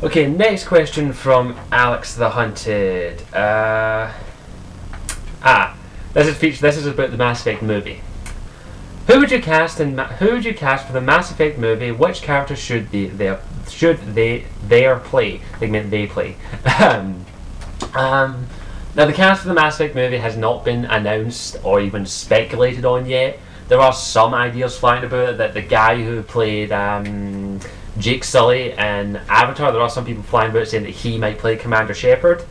Okay, next question from Alex the Hunted. This is about the Mass Effect movie. Who would you cast for the Mass Effect movie? Which characters should they play? They meant they play. Now the cast for the Mass Effect movie has not been announced or even speculated on yet. There are some ideas flying about it that the guy who played Jake Sully in Avatar, there are some people flying about saying that he might play Commander Shepard.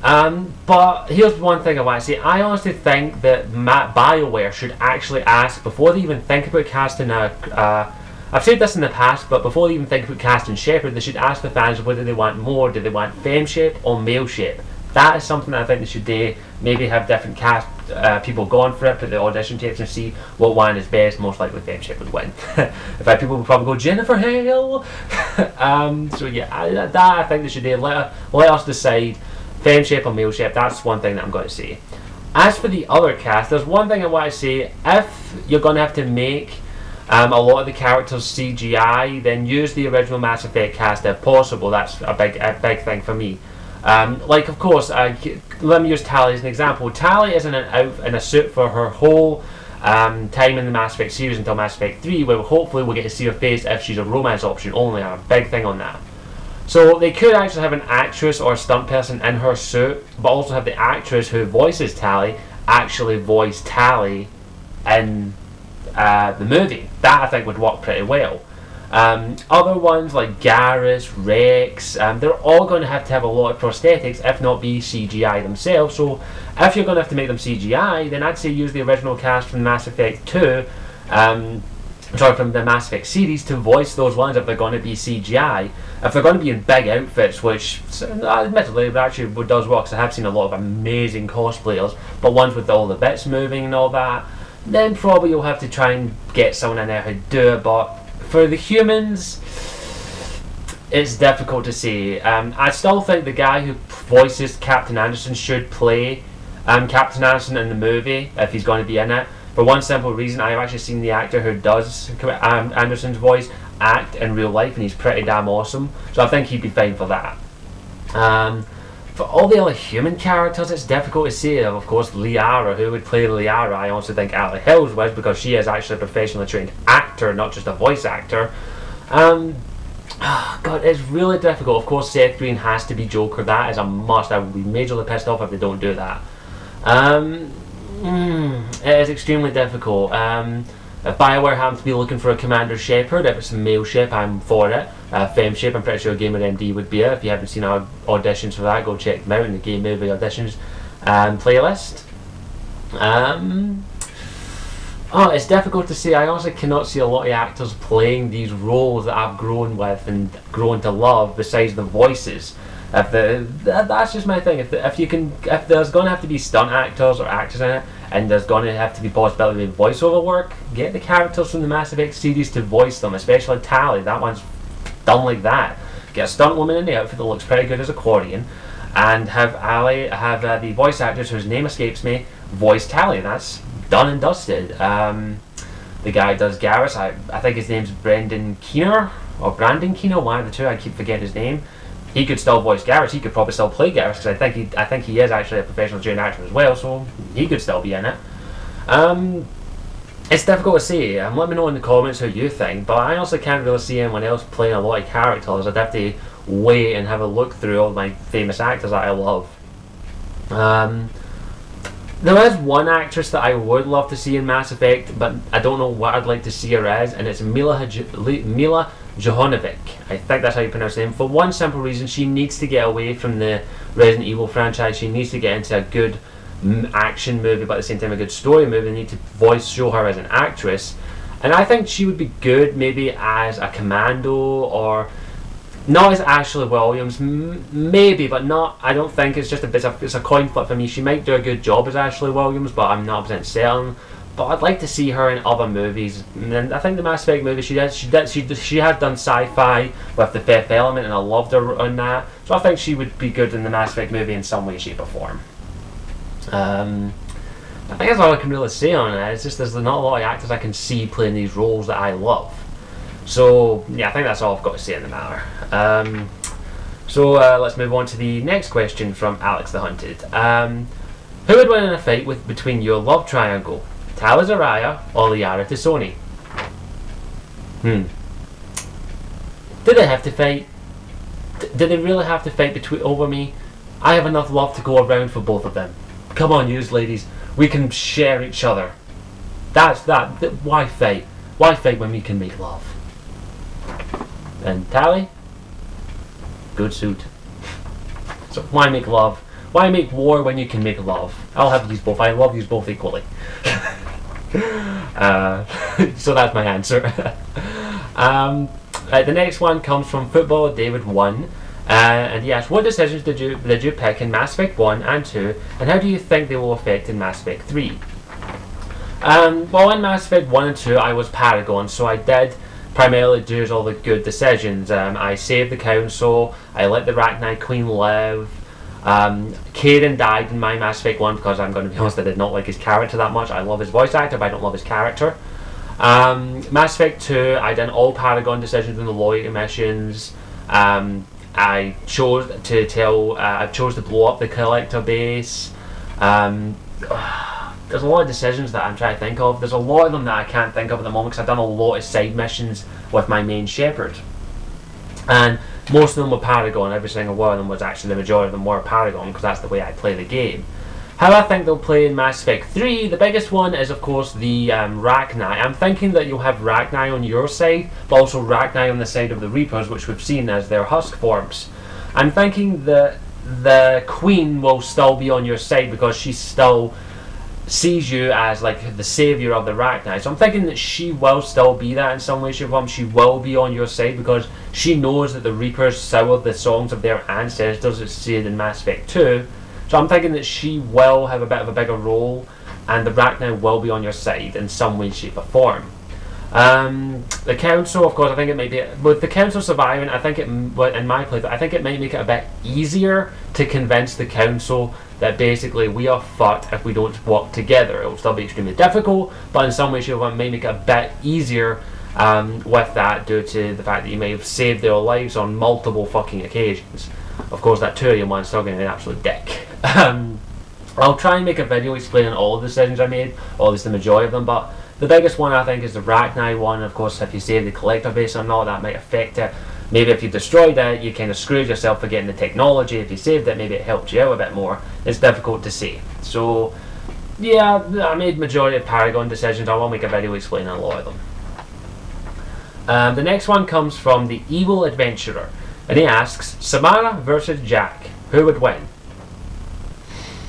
But here's one thing I want to say. I honestly think that BioWare should actually ask, before they even think about casting I've said this in the past, but before they even think about casting Shepard, they should ask the fans whether they want more. Do they want femme shape or male shape? That is something that I think they should do. Maybe have different cast people going for it, put the audition tapes and see what one is best. Most likely femme shape would win. In fact, people would probably go Jennifer Hale. So yeah, that I think they should do. Let us decide. Femme shape or male shape, that's one thing that I'm going to say. As for the other cast, there's one thing I want to say. If you're going to have to make a lot of the characters CGI, then use the original Mass Effect cast if possible. That's a big thing for me. Like, of course, let me use Tali as an example. Tali is in a suit for her whole time in the Mass Effect series until Mass Effect 3, where hopefully we'll get to see her face if she's a romance option only. I'm a big thing on that. So they could actually have an actress or a stunt person in her suit, but also have the actress who voices Tali actually voice Tali in the movie. That I think would work pretty well. Other ones like Garrus, Rex, they're all going to have a lot of prosthetics, if not be CGI themselves. So if you're going to have to make them CGI, then I'd say use the original cast from Mass Effect 2, from the Mass Effect series to voice those ones if they're going to be CGI. If they're going to be in big outfits, which admittedly actually does work, because I have seen a lot of amazing cosplayers, but ones with all the bits moving and all that, then probably you'll have to try and get someone in there who do it. But for the humans, it's difficult to say. I still think the guy who voices Captain Anderson should play Captain Anderson in the movie if he's going to be in it. For one simple reason, I've actually seen the actor who does Anderson's voice act in real life, and he's pretty damn awesome. So I think he'd be fine for that. For all the other human characters, it's difficult to say. Of course, Liara, who would play Liara, I also think Ali Hills would, because she is actually a professionally trained actor, not just a voice actor. God, it's really difficult. Of course, Seth Green has to be Joker. That is a must. I would be majorly pissed off if they don't do that. It is extremely difficult. If BioWare happens to be looking for a Commander Shepard, if it's a male ship, I'm for it. Femme shape, I'm pretty sure GamerMD would be it. If you haven't seen our auditions for that, go check them out in the Game Movie Auditions playlist. It's difficult to say. I honestly cannot see a lot of actors playing these roles that I've grown with and grown to love, besides the voices. That's just my thing. If there's going to have to be stunt actors or actors in it, and there's going to have to be possibility of voiceover work, get the characters from the Mass Effect series to voice them, especially Tali. That one's done like that. Get a stunt woman in the outfit that looks pretty good as a Quarian, and have the voice actors whose name escapes me voice Tali. That's done and dusted. The guy does Garrus. I think his name's Brendan Keener or Brandon Keener, one of the two. I keep forgetting his name. He could still voice Garrus. He could probably still play Garrus, because I think he is actually a professional trained actor as well, so he could still be in it. It's difficult to say. Let me know in the comments who you think, but I honestly can't really see anyone else playing a lot of characters. I'd have to wait and have a look through all my famous actors that I love. There is one actress that I would love to see in Mass Effect, but I don't know what I'd like to see her as, and it's Mila Jovanovic. I think that's how you pronounce her name. For one simple reason, she needs to get away from the Resident Evil franchise. She needs to get into a good action movie, but at the same time a good story movie. They need to show her as an actress, and I think she would be good maybe as a commando, or not as Ashley Williams, maybe, but not. I don't think. It's a coin flip for me. She might do a good job as Ashley Williams, but I'm not 100% certain. But I'd like to see her in other movies. And I think the Mass Effect movie, she has done sci-fi with the Fifth Element, and I loved her on that. So I think she would be good in the Mass Effect movie in some way, shape, or form. I think that's all I can really say on it. It's just there's not a lot of actors I can see playing these roles that I love. So yeah, I think that's all I've got to say in the matter. So let's move on to the next question from Alex the Hunted. Who would win in a fight between your love triangle, Tala Zaraya or Liara Tassoni? Did they have to fight? Did they really have to fight over me? I have enough love to go around for both of them. Come on, yous ladies. We can share each other. That's that. Why fight? Why fight when we can make love? And Tally? Good suit. So why make love? Why make war when you can make love? I'll have these both. I love these both equally. So that's my answer. The next one comes from Footballer David 1. And he asked, what decisions did you pick in Mass Effect 1 and 2, and how do you think they will affect in Mass Effect 3? Well, in Mass Effect 1 and 2 I was Paragon, so I did primarily do all the good decisions. I saved the Council, I let the Rachni Queen live. Kaidan died in my Mass Effect 1 because I'm going to be honest, I did not like his character that much. I love his voice actor, but I don't love his character. Mass Effect 2, I did all Paragon decisions in the loyalty missions. I chose to blow up the collector base. There's a lot of decisions that I'm trying to think of. There's a lot of them that I can't think of at the moment because I've done a lot of side missions with my main Shepard. And most of them were Paragon. Every single one of them was actually, the majority of them were Paragon because that's the way I play the game. How I think they'll play in Mass Effect 3, the biggest one is of course the Rachni. I'm thinking that you'll have Rachni on your side, but also Rachni on the side of the Reapers, which we've seen as their husk forms. I'm thinking that the Queen will still be on your side because she still sees you as like the saviour of the Rachni. So I'm thinking that she will still be that in some way, shape, or form. She will be on your side because she knows that the Reapers soured the songs of their ancestors, as stated in Mass Effect 2. So I'm thinking that she will have a bit of a bigger role, and the Rachni will be on your side in some way, shape, or form. The Council, of course, I think it might be, with the Council surviving, I think in my playthrough, I think it might make it a bit easier to convince the Council that basically we are fucked if we don't work together. It will still be extremely difficult, but in some way, shape, or form, it may make it a bit easier with that, due to the fact that you may have saved their lives on multiple fucking occasions. Of course, that 2 of one's still going to be an absolute dick. I'll try and make a video explaining all of the decisions I made, or at least the majority of them, but the biggest one I think is the Rachni one. Of course, if you save the collector base or not, that might affect it. Maybe if you destroyed it, you kind of screwed yourself for getting the technology. If you saved it, maybe it helped you out a bit more. It's difficult to say. So, yeah, I made majority of Paragon decisions. I will make a video explaining a lot of them. The next one comes from the Evil Adventurer, and he asks, Samara versus Jack, who would win?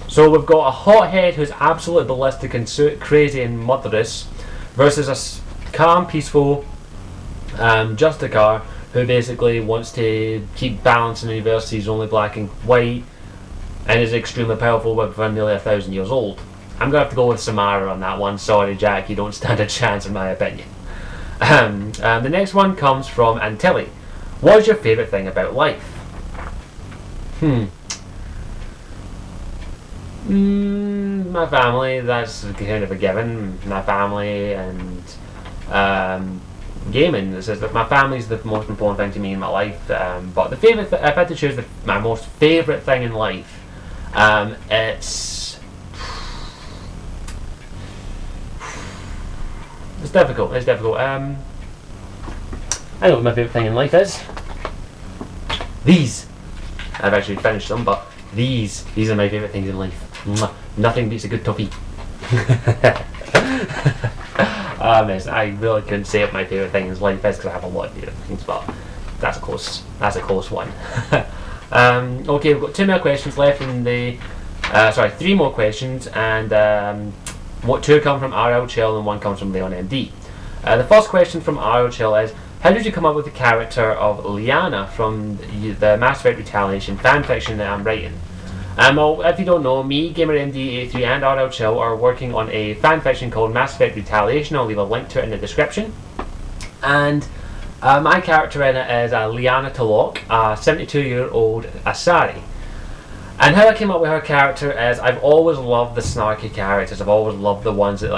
So we've got a hothead who's absolutely ballistic and crazy and murderous versus a calm, peaceful Justicar who basically wants to keep balance in the universe. He's only black and white and is extremely powerful, but for nearly 1,000 years old. I'm going to have to go with Samara on that one. Sorry, Jack, you don't stand a chance in my opinion. The next one comes from Antilli. What is your favourite thing about life? My family, that's kind of a given. My family and gaming. It says that my family is the most important thing to me in my life. But the favourite, if I had to choose my most favourite thing in life, it's difficult. It's difficult. I know what my favourite thing in life is. These. I've actually finished them, but these are my favourite things in life. Nothing beats a good toffee. I really couldn't say what my favourite thing in life is because I have a lot of favourite things, but that's a close one. Okay, we've got 2 more questions left in the 3 more questions, and 2 come from RL Chill and 1 comes from Leon MD. The first question from RL Chill is, how did you come up with the character of Liana from the Mass Effect Retaliation fanfiction that I'm writing? Well, if you don't know, me, GamerMD83 and RL Chill are working on a fanfiction called Mass Effect Retaliation. I'll leave a link to it in the description. And my character in it is Liana T'Loak, a 72-year-old Asari. And how I came up with her character is, I've always loved the snarky characters. I've always loved the ones that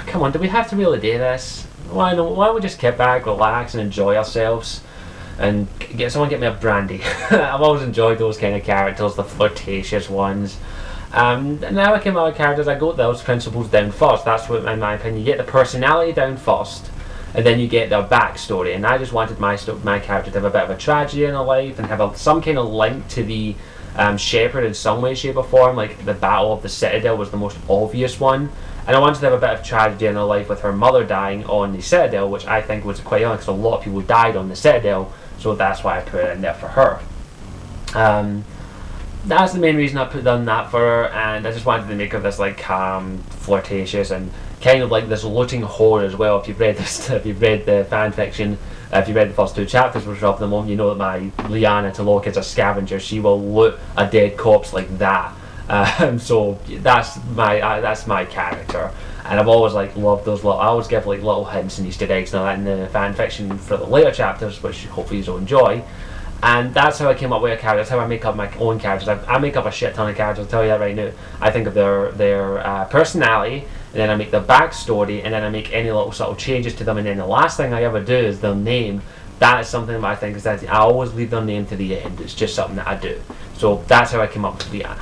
come on, do we have to really do this? Why don't we just kick back, relax and enjoy ourselves? and get me a brandy. I've always enjoyed those kind of characters, the flirtatious ones. And now I came out with characters, I got those principles down first. That's what, in my opinion, you get the personality down first, and then you get their backstory. And I just wanted my character to have a bit of a tragedy in her life and have some kind of link to the Shepherd in some way, shape, or form. Like the Battle of the Citadel was the most obvious one, and I wanted to have a bit of tragedy in her life with her mother dying on the Citadel, which I think was quite honest, because a lot of people died on the Citadel, so that's why I put it in there for her. That's the main reason I done that for her, and I just wanted to make her this like calm, flirtatious, and kind of like this looting whore as well. If you've read this, if you've read the fan fiction, if you've read the first 2 chapters, which are up at the moment, you know that my Lyanna T'Loak is a scavenger. She will loot a dead corpse like that. So that's my character, and I've always like loved those little. I always give like little hints and Easter eggs and all that in the fan fiction for the later chapters, which hopefully you'll enjoy. And that's how I came up with a character. That's how I make up my own characters. I make up a shit ton of characters, I'll tell you that right now. I think of their personality, and then I make their backstory, and then I make any little subtle changes to them, and then the last thing I ever do is their name. That is something that I think is that I always leave their name to the end. It's just something that I do. So that's how I came up with Lyanna.